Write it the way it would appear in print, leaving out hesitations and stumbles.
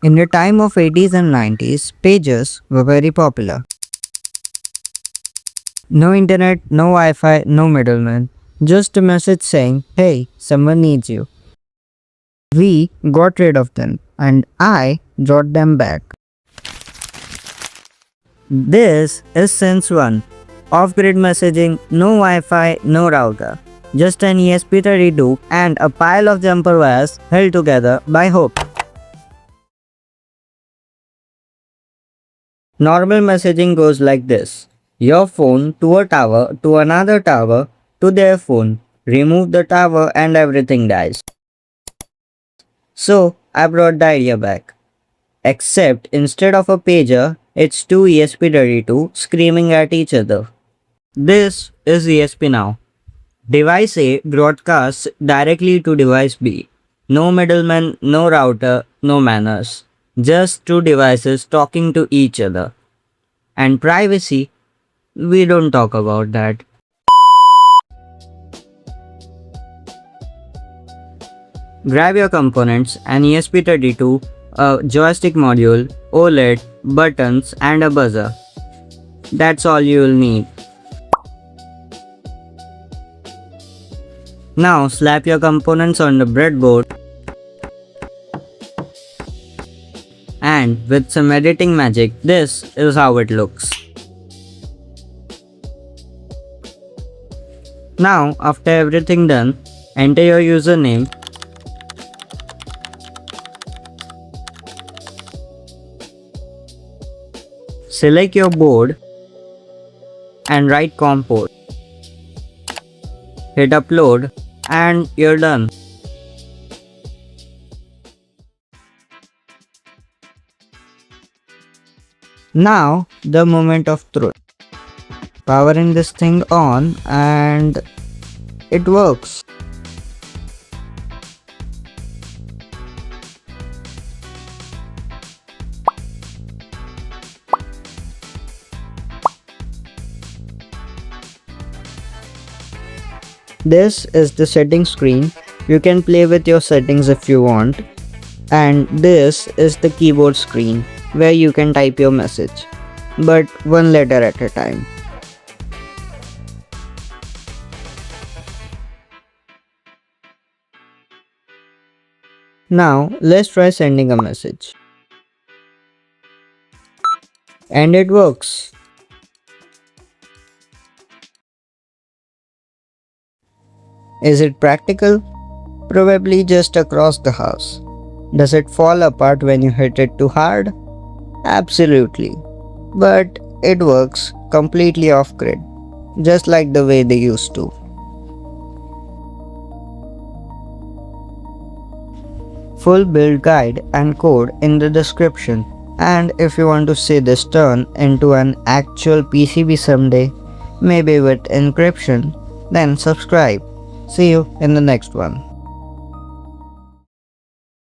In the time of 80s and 90s, pagers were very popular. No internet, no Wi-Fi, no middleman. Just a message saying, hey, someone needs you. We got rid of them and I brought them back. This is Sense 1. Off-grid messaging, no Wi-Fi, no router. Just an ESP32 and a pile of jumper wires held together by hope. Normal messaging goes like this. Your phone to a tower, to another tower, to their phone. Remove the tower and everything dies. So, I brought the idea back. Except instead of a pager, it's two ESP32 screaming at each other. This is ESP-NOW. Device A broadcasts directly to device B. No middleman, no router, no manners. Just two devices talking to each other. And privacy, we don't talk about that. Grab your components, an ESP32, a joystick module, OLED, buttons and a buzzer. That's all you will need. Now slap your components on the breadboard and with some editing magic, this is how it looks. Now after everything done, enter your username, select your board and write COM port. Hit upload and you're done. Now the moment of truth. Powering this thing on and it works. This is the settings screen. You can play with your settings if you want. And this is the keyboard screen where you can type your message, but one letter at a time. Now let's try sending a message. And it works. Is it practical? Probably just across the house. Does it fall apart when you hit it too hard? Absolutely. But it works completely off-grid, just like the way they used to. Full build guide and code in the description. And if you want to see this turn into an actual PCB someday, maybe with encryption, then subscribe. See you in the next one.